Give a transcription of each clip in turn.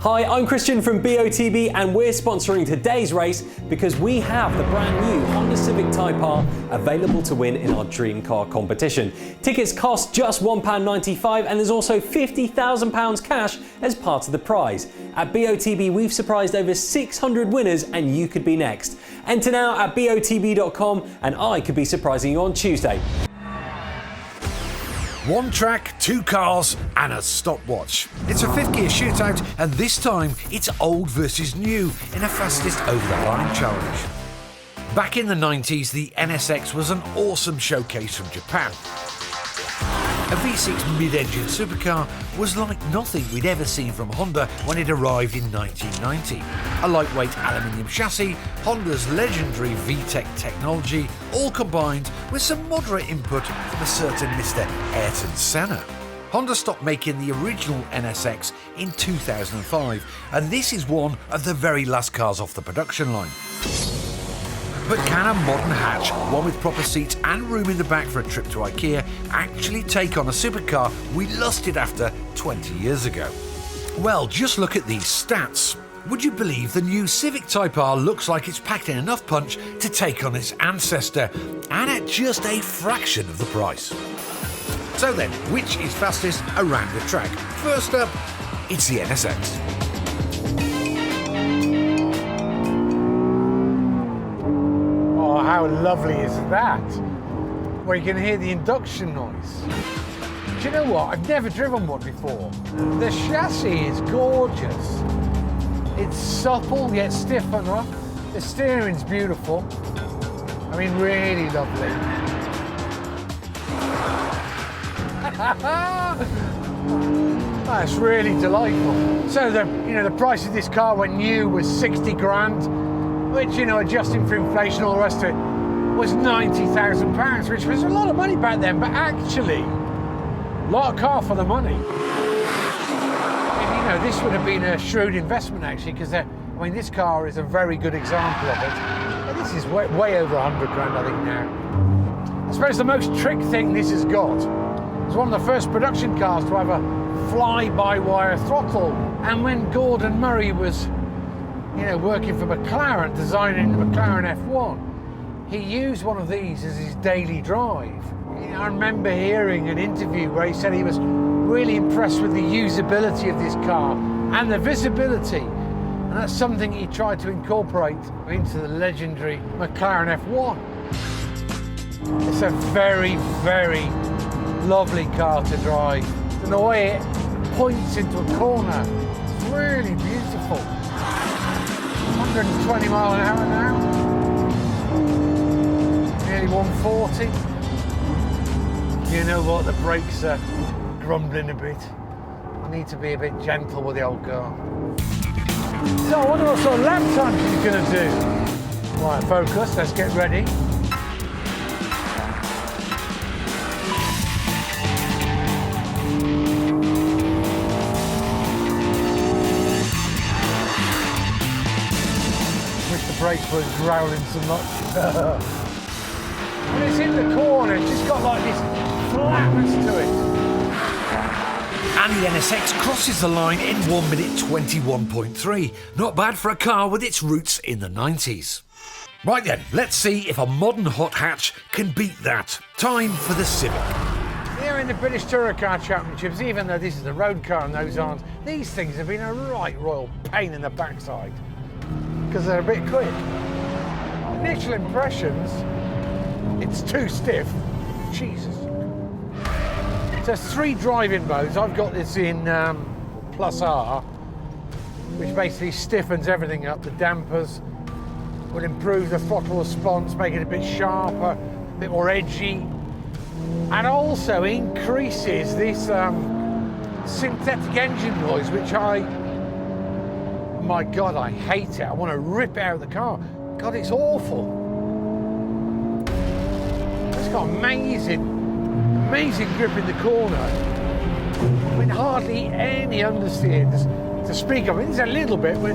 Hi, I'm Christian from BOTB and we're sponsoring today's race because we have the brand new Honda Civic Type R available to win in our Dream Car competition. Tickets cost just £1.95 and there's also £50,000 cash as part of the prize. At BOTB we've surprised over 600 winners and you could be next. Enter now at botb.com and I could be surprising you on Tuesday. One track, two cars and a stopwatch. It's a 5th gear shootout and this time it's old versus new in a fastest over the line challenge. Back in the 90s the NSX was an awesome showcase from Japan. A V6 mid-engine supercar was like nothing we'd ever seen from Honda when it arrived in 1990. A lightweight aluminium chassis, Honda's legendary VTEC technology, all combined with some moderate input from a certain Mr. Ayrton Senna. Honda stopped making the original NSX in 2005, and this is one of the very last cars off the production line. But can a modern hatch, one with proper seats and room in the back for a trip to IKEA, actually take on a supercar we lusted after 20 years ago? Well, just look at these stats. Would you believe the new Civic Type R looks like it's packed in enough punch to take on its ancestor, and at just a fraction of the price? So then, which is fastest around the track? First up, it's the NSX. How lovely is that? Where you can hear the induction noise. Do you know what? I've never driven one before. The chassis is gorgeous. It's supple yet stiff enough. The steering's beautiful. I mean, really lovely. That's really delightful. So the price of this car when new was 60 grand. Which, adjusting for inflation, all the rest of it, was £90,000, which was a lot of money back then, but actually, a lot of car for the money. And, this would have been a shrewd investment, actually, because, this car is a very good example of it. And this is way over 100 grand, I think, now. I suppose the most trick thing this has got is one of the first production cars to have a fly-by-wire throttle. And when Gordon Murray was working for McLaren, designing the McLaren F1, he used one of these as his daily drive. I remember hearing an interview where he said he was really impressed with the usability of this car and the visibility, and that's something he tried to incorporate into the legendary McLaren F1. It's a very, very lovely car to drive, and the way it points into a corner, it's really beautiful. 120 mile an hour now, nearly 140. You know what, the brakes are grumbling a bit. I need to be a bit gentle with the old car. So I wonder what sort of lap time she's going to do. Right, focus, let's get ready. Brakes were growling so much. When it's in the corner, it's just got like this flatness to it. And the NSX crosses the line in 1 minute 21.3. Not bad for a car with its roots in the 90s. Right then, let's see if a modern hot hatch can beat that. Time for the Civic. Here in the British Tourer Car Championships, even though this is a road car and those aren't, these things have been a right royal pain in the backside. Because they're a bit quick. Initial impressions, it's too stiff. Jesus. So there's 3 driving modes. I've got this in Plus R, which basically stiffens everything up. The dampers would improve the throttle response, make it a bit sharper, a bit more edgy, and also increases this synthetic engine noise, which my God, I hate it. I want to rip it out of the car. God, it's awful. It's got amazing grip in the corner. I mean, hardly any understeers to speak of. It's a little bit, but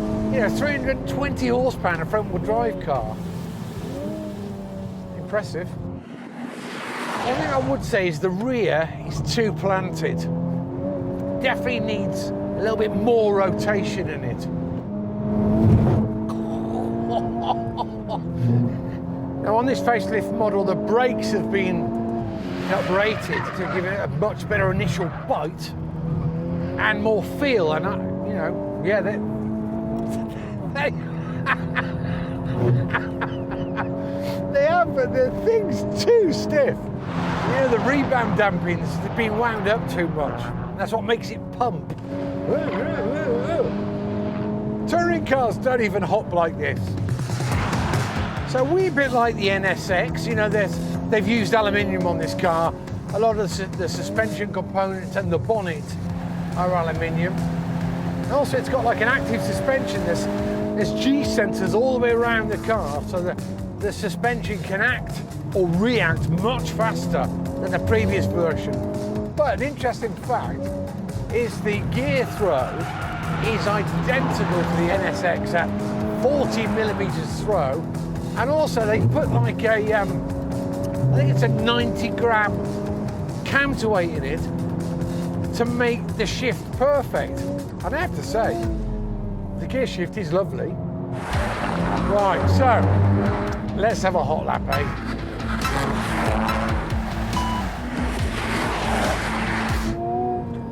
320 horsepower in a front-wheel drive car. Impressive. One thing I would say is the rear is too planted. Definitely needs a little bit more rotation in it. Now on this facelift model, the brakes have been uprated to give it a much better initial bite and more feel, and you know, yeah, they they have, but the thing's too stiff. You know, the rebound damping's been wound up too much. That's what makes it pump. Touring cars don't even hop like this. So a wee bit like the NSX, you know, they've used aluminium on this car. A lot of the suspension components and the bonnet are aluminium. And also it's got like an active suspension. There's G sensors all the way around the car, so the suspension can act or react much faster than the previous version. But an interesting fact is the gear throw is identical to the NSX at 40mm throw, and also they put like a, I think it's a 90-gram counterweight in it to make the shift perfect. And I have to say, the gear shift is lovely. Right, so let's have a hot lap, eh?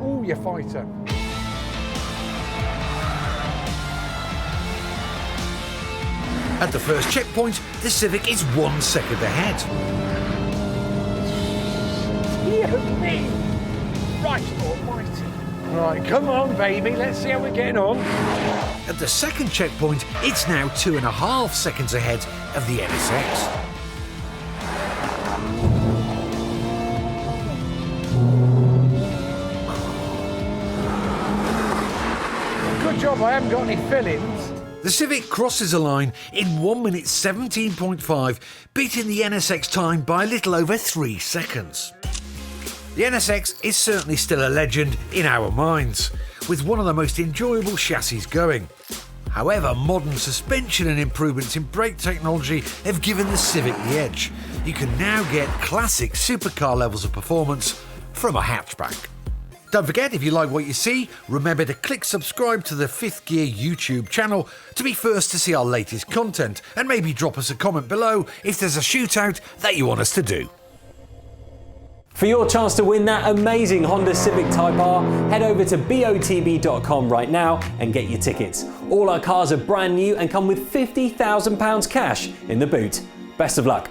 Oh, you fighter. At the first checkpoint, the Civic is 1 second ahead. Dear me! Right almighty. Right, come on, baby, let's see how we're getting on. At the second checkpoint, it's now 2.5 seconds ahead of the NSX. Good job I haven't got any fillings. The Civic crosses a line in 1 minute 17.5, beating the NSX time by a little over 3 seconds. The NSX is certainly still a legend in our minds, with one of the most enjoyable chassis going. However, modern suspension and improvements in brake technology have given the Civic the edge. You can now get classic supercar levels of performance from a hatchback. Don't forget, if you like what you see, remember to click subscribe to the Fifth Gear YouTube channel to be first to see our latest content, and maybe drop us a comment below if there's a shootout that you want us to do. For your chance to win that amazing Honda Civic Type R, head over to BOTB.com right now and get your tickets. All our cars are brand new and come with £50,000 cash in the boot. Best of luck.